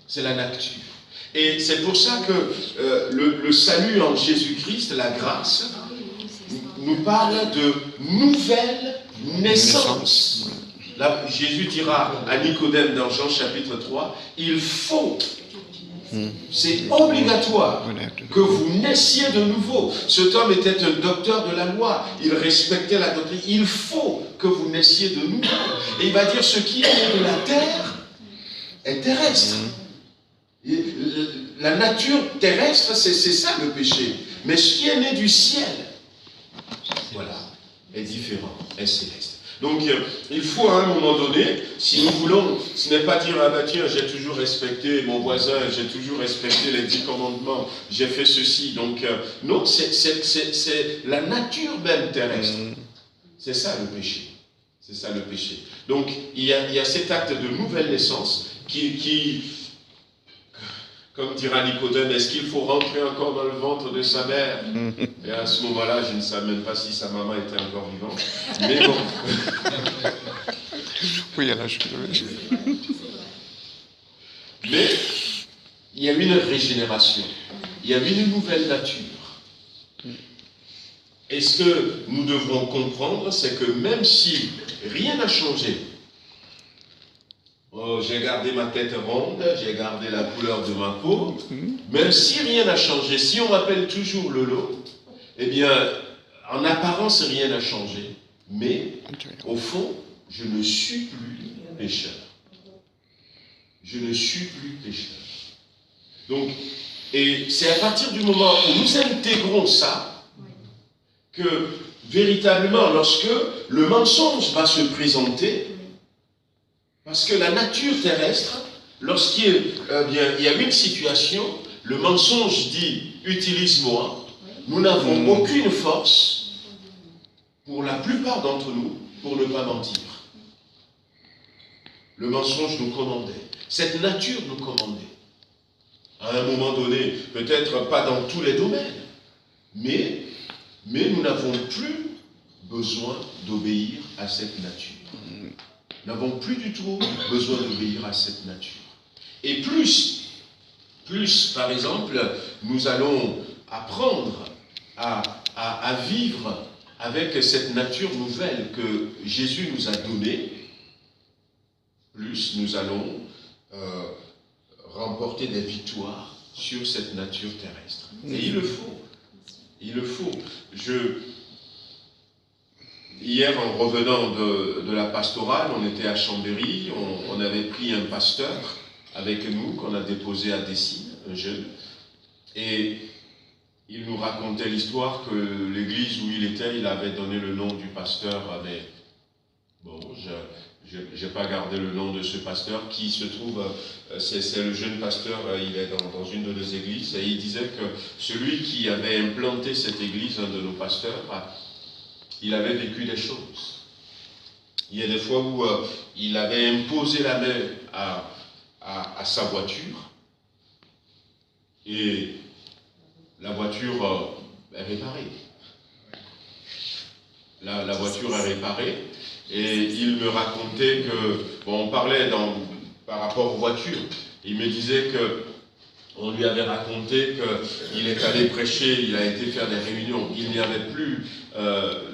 C'est la nature. Et c'est pour ça que le salut en Jésus-Christ, la grâce, nous parle de nouvelle naissance. Là, Jésus dira à Nicodème dans Jean chapitre 3, il faut, c'est obligatoire que vous naissiez de nouveau. Cet homme était un docteur de la loi, il respectait la doctrine, il faut que vous naissiez de nouveau. Et il va dire, ce qui est né de la terre est terrestre. Et la nature terrestre, c'est ça le péché. Mais ce qui est né du ciel, voilà, est différent, est céleste. Donc, il faut à un moment donné, si nous voulons, ce n'est pas dire, ah ben tiens, j'ai toujours respecté mon voisin, j'ai toujours respecté les 10 commandements, j'ai fait ceci. Donc, non, c'est la nature même terrestre. C'est ça le péché. C'est ça le péché. Donc, il y a cet acte de nouvelle naissance qui comme dira Nicodème, est-ce qu'il faut rentrer encore dans le ventre de sa mère? Et à ce moment-là, je ne savais même pas si sa maman était encore vivante. Mais bon. Oui, là, je... Mais il y a une régénération. Il y a une nouvelle nature. Et ce que nous devrons comprendre, c'est que même si rien n'a changé, oh, j'ai gardé ma tête ronde, j'ai gardé la couleur de ma peau, même si rien n'a changé, si on m'appelle toujours Lolo, eh bien, en apparence, rien n'a changé. Mais, au fond, je ne suis plus pécheur. Je ne suis plus pécheur. Donc, et c'est à partir du moment où nous intégrons ça, que véritablement, lorsque le mensonge va se présenter, parce que la nature terrestre, lorsqu'il y a une situation, le mensonge dit « utilise-moi », nous n'avons aucune force, pour la plupart d'entre nous, pour ne pas mentir. Le mensonge nous commandait. Cette nature nous commandait. À un moment donné, peut-être pas dans tous les domaines, mais nous n'avons plus besoin d'obéir à cette nature. Nous n'avons plus du tout besoin d'obéir à cette nature. Et plus, par exemple, nous allons apprendre à vivre avec cette nature nouvelle que Jésus nous a donnée, plus nous allons remporter des victoires sur cette nature terrestre. Et il le faut. Il le faut. Hier, en revenant de la pastorale, on était à Chambéry, on avait pris un pasteur avec nous, qu'on a déposé à Dessines, un jeune, et il nous racontait l'histoire que l'église où il était, il avait donné le nom du pasteur, mais bon, je n'ai pas gardé le nom de ce pasteur, qui se trouve, c'est le jeune pasteur, il est dans une de nos églises, et il disait que celui qui avait implanté cette église, un de nos pasteurs, il avait vécu des choses. Il y a des fois où il avait imposé la main à sa voiture, et la voiture est réparée. La voiture est réparée, et il me racontait que, bon, on parlait par rapport aux voitures, il me disait que on lui avait raconté qu'il est allé prêcher, il a été faire des réunions, il n'y avait plus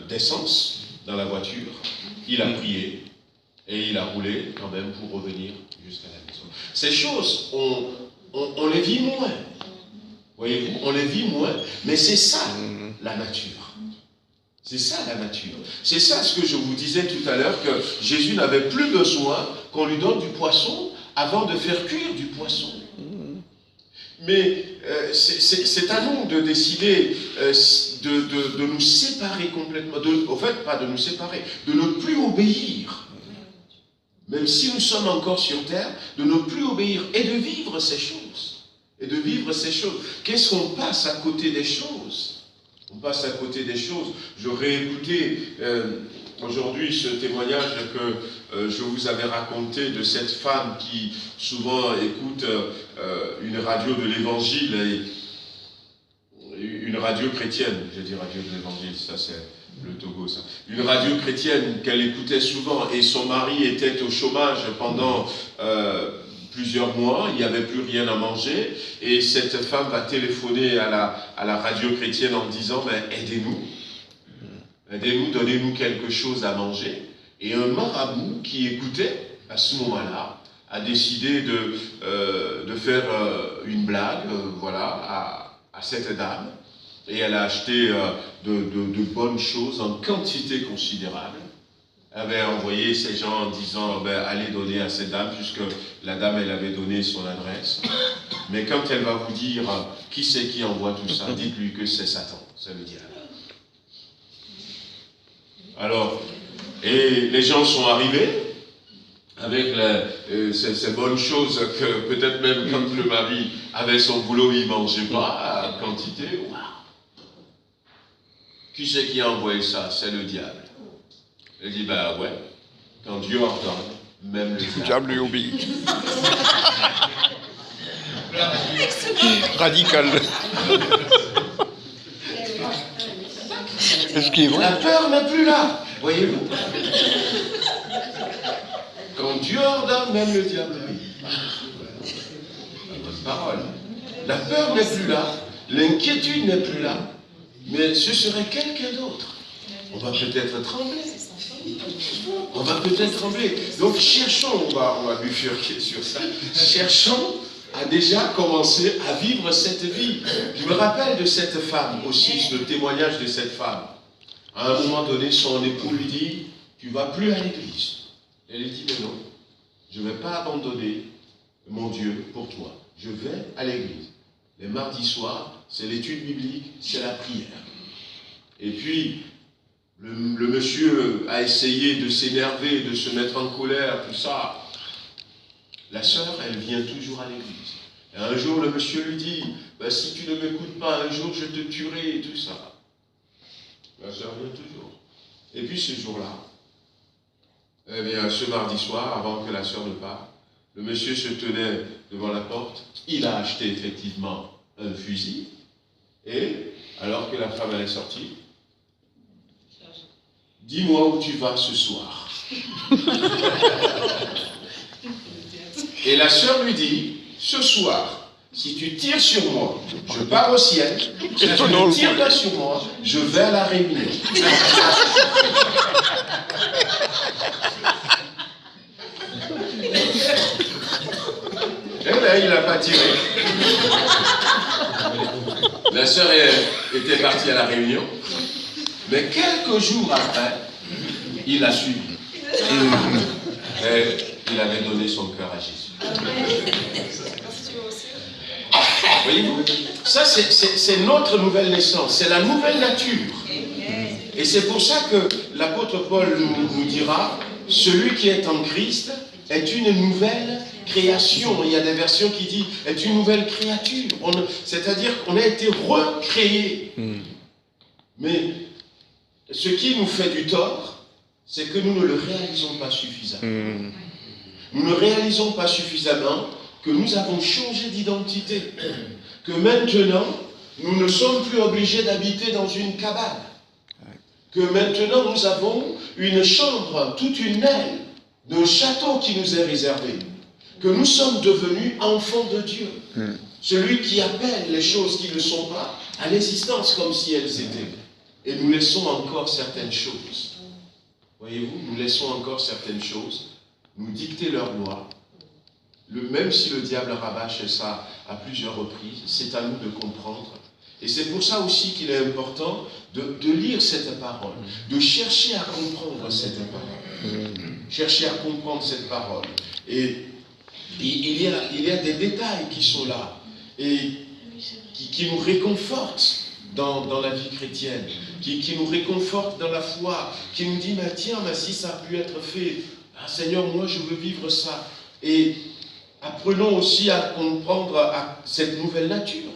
d'essence dans la voiture, il a prié et il a roulé quand même pour revenir jusqu'à la maison. Ces choses, on les vit moins, voyez-vous, on les vit moins, mais c'est ça la nature. C'est ça la nature. C'est ça ce que je vous disais tout à l'heure, que Jésus n'avait plus besoin qu'on lui donne du poisson avant de faire cuire du poisson. Mais c'est à nous de décider de nous séparer complètement, au fait, pas de nous séparer, de ne plus obéir. Même si nous sommes encore sur terre, de ne plus obéir et de vivre ces choses. Et de vivre ces choses. Qu'est-ce qu'on passe à côté des choses? On passe à côté des choses. J'aurais écouté aujourd'hui ce témoignage que je vous avais raconté de cette femme qui souvent écoute une radio de l'évangile, une radio chrétienne, j'ai dit radio de l'évangile, ça c'est le Togo ça, une radio chrétienne qu'elle écoutait souvent, et son mari était au chômage pendant plusieurs mois, il n'y avait plus rien à manger, et cette femme va téléphoner à la radio chrétienne en disant aidez-nous, donnez-nous quelque chose à manger. Et un marabout qui écoutait à ce moment-là a décidé de faire une blague voilà, à cette dame, et elle a acheté de bonnes choses en quantité considérable. avait envoyé ces gens en disant ben, allez donner à cette dame, puisque la dame elle avait donné son adresse. Mais quand elle va vous dire qui c'est qui envoie tout ça, dites-lui que c'est Satan, c'est le diable. Alors, et les gens sont arrivés avec ces bonnes choses que peut-être même quand le mari avait son boulot, il ne mangeait pas à quantité. Wow. Qui c'est qui a envoyé ça? C'est le diable. Elle dit, ben ouais, quand Dieu ordonne, même le diable lui obéit. Radical. Est-ce qu'il est vrai? La peur n'est plus là, voyez-vous. Quand Dieu ordonne, même le diable obéit. La bonne parole. La peur n'est plus là, l'inquiétude n'est plus là, mais ce serait quelqu'un d'autre. On va peut-être trembler. On va peut-être trembler. Donc cherchons, on va bifurquer sur ça, cherchons à déjà commencer à vivre cette vie. Je me rappelle de cette femme aussi, le témoignage de cette femme. À un moment donné, son époux lui dit, tu ne vas plus à l'église. Elle dit, mais non, je ne vais pas abandonner mon Dieu pour toi. Je vais à l'église. Les mardis soirs, c'est l'étude biblique, c'est la prière. Et puis, le monsieur a essayé de s'énerver, de se mettre en colère, tout ça. La sœur, elle vient toujours à l'église. Et un jour, le monsieur lui dit, ben, si tu ne m'écoutes pas, un jour, je te tuerai, et tout ça. La sœur vient toujours. Et puis, ce jour-là, eh bien, ce mardi soir, avant que la sœur ne parte, le monsieur se tenait devant la porte. Il a acheté effectivement un fusil. Et, alors que la femme allait sortir, dis-moi où tu vas ce soir. Et la sœur lui dit, ce soir, si tu tires sur moi, je pars au ciel. Si tu ne tires pas sur moi, je vais à la réunion. Et là, il n'a pas tiré. La sœur était partie à la réunion. Mais quelques jours après, il a suivi. Et il avait donné son cœur à Jésus. Voyez-vous, ça c'est notre nouvelle naissance, c'est la nouvelle nature. Et c'est pour ça que l'apôtre Paul nous dira, celui qui est en Christ est une nouvelle création. Il y a des versions qui disent est une nouvelle créature. C'est-à-dire qu'on a été recréé. Mais ce qui nous fait du tort, c'est que nous ne le réalisons pas suffisamment. Nous ne réalisons pas suffisamment que nous avons changé d'identité. Que maintenant, nous ne sommes plus obligés d'habiter dans une cabane. Que maintenant, nous avons une chambre, toute une aile d'un château qui nous est réservé. Que nous sommes devenus enfants de Dieu. Celui qui appelle les choses qui ne sont pas à l'existence comme si elles étaient. Et nous laissons encore certaines choses. Voyez-vous, nous laissons encore certaines choses nous dicter leur loi. Même si le diable rabâche ça à plusieurs reprises, c'est à nous de comprendre. Et c'est pour ça aussi qu'il est important de lire cette parole, de chercher à comprendre cette parole. Chercher à comprendre cette parole. Et il y a des détails qui sont là et qui nous réconfortent dans la vie chrétienne, qui nous réconfortent dans la foi, qui nous dit, mais tiens, mais si ça a pu être fait, ah, Seigneur, moi je veux vivre ça. Et apprenons aussi à comprendre cette nouvelle nature.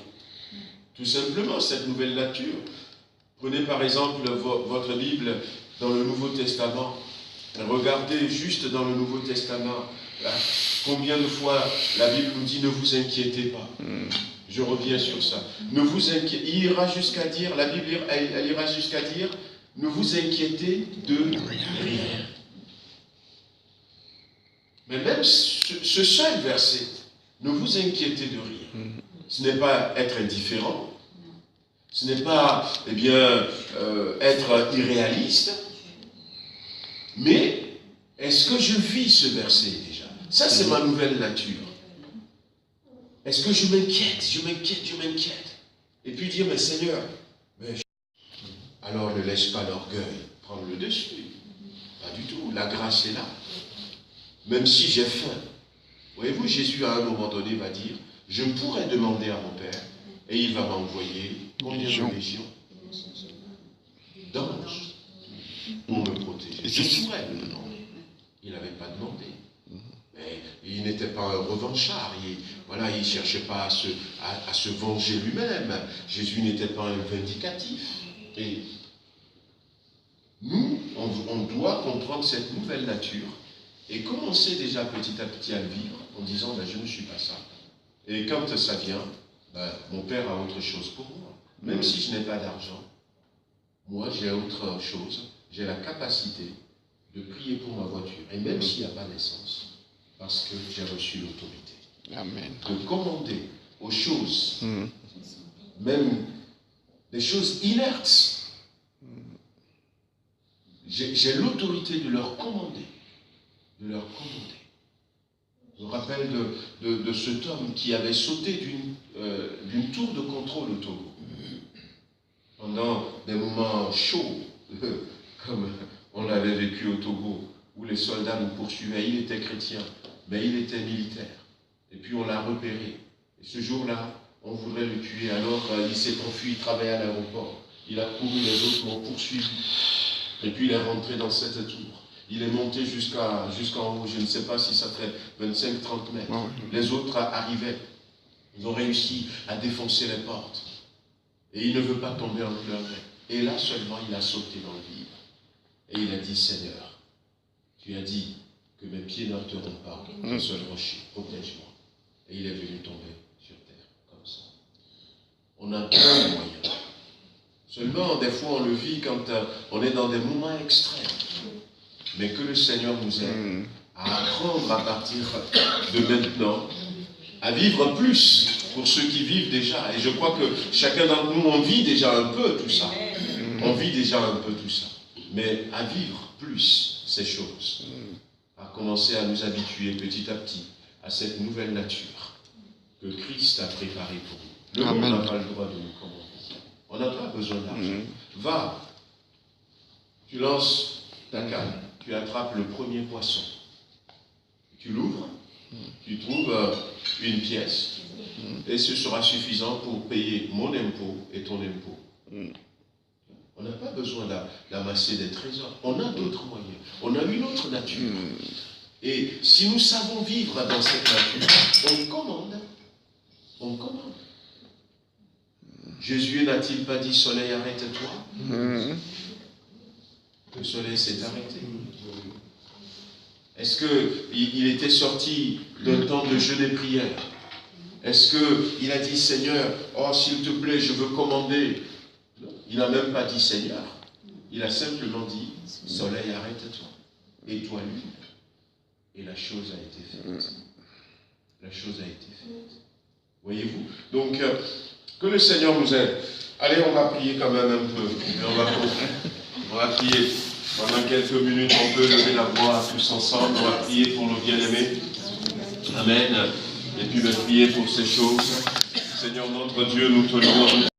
Tout simplement, cette nouvelle nature. Prenez par exemple votre Bible dans le Nouveau Testament. Regardez juste dans le Nouveau Testament. Combien de fois la Bible nous dit ne vous inquiétez pas. Je reviens sur ça. Ne vous inquiétez. Il ira jusqu'à dire, la Bible, elle ira jusqu'à dire, ne vous inquiétez de rien. Mais même ce seul verset, ne vous inquiétez de rien. Ce n'est pas être indifférent. Ce n'est pas, eh bien, être irréaliste. Mais est-ce que je vis ce verset déjà? Ça, c'est ma nouvelle nature. Est-ce que je m'inquiète? Et puis dire, mais Seigneur, alors ne laisse pas l'orgueil prendre le dessus. Pas du tout. La grâce est là. Même si j'ai faim. Voyez-vous, Jésus à un moment donné va dire, je pourrais demander à mon Père et il va m'envoyer combien de légions d'anges pour me protéger. Je pourrais le demander. Il n'avait pas demandé. Mais il n'était pas un revanchard. Il ne cherchait pas à se venger lui-même. Jésus n'était pas un vindicatif. Et nous, on doit comprendre cette nouvelle nature et commencer déjà petit à petit à le vivre en disant, je ne suis pas ça. Et quand ça vient, mon Père a autre chose pour moi. Même si je n'ai pas d'argent, moi j'ai autre chose. J'ai la capacité de prier pour ma voiture. Et même s'il n'y a pas d'essence, parce que j'ai reçu l'autorité. Amen. De commander aux choses, même des choses inertes. J'ai l'autorité de leur commander. De leur commander. Je me rappelle de cet homme qui avait sauté d'une tour de contrôle au Togo. Pendant des moments chauds, comme on l'avait vécu au Togo, où les soldats nous poursuivaient. Il était chrétien, mais il était militaire. Et puis on l'a repéré. Et ce jour-là, on voudrait le tuer. Alors il s'est enfui, il travaillait à l'aéroport. Il a couru, les autres l'ont poursuivi. Et puis il est rentré dans cette tour. Il est monté jusqu'en haut. Je ne sais pas si ça fait 25-30 mètres. Les autres arrivaient. Ils ont réussi à défoncer les portes. Et il ne veut pas tomber en pleurs. Et là seulement, il a sauté dans le vide. Et il a dit, Seigneur, tu as dit que mes pieds n'heurteront pas un seul rocher. Protège-moi. Et il est venu tomber sur terre, comme ça. On a plein de moyens. Seulement, des fois, on le vit quand on est dans des moments extrêmes. Mais que le Seigneur nous aide à apprendre à partir de maintenant, à vivre plus pour ceux qui vivent déjà. Et je crois que chacun d'entre nous, on vit déjà un peu tout ça. On vit déjà un peu tout ça. Mais à vivre plus ces choses. À commencer à nous habituer petit à petit à cette nouvelle nature que Christ a préparée pour nous. Le monde n'a pas le droit de nous commander. On n'a pas besoin d'argent. Va, tu lances ta canne, tu attrapes le premier poisson. Tu l'ouvres, tu trouves une pièce, et ce sera suffisant pour payer mon impôt et ton impôt. On n'a pas besoin d'amasser des trésors. On a d'autres moyens. On a une autre nature. Et si nous savons vivre dans cette nature, on commande. On commande. Jésus n'a-t-il pas dit, soleil, arrête-toi? Le soleil s'est arrêté. Est-ce qu'il était sorti d'un temps de jeûne et prière? Est-ce qu'il a dit, Seigneur, oh s'il te plaît, je veux commander? Non, il n'a même pas dit Seigneur. Il a simplement dit, soleil, arrête-toi. Et toi, lui. Et la chose a été faite. La chose a été faite. Voyez-vous? Donc, que le Seigneur nous aide. Allez, on va prier quand même un peu. On va prier. Pendant quelques minutes, on peut lever la voix tous ensemble. On va prier pour nos bien-aimés. Amen. Et puis, prier pour ces choses. Seigneur notre Dieu, nous te louons.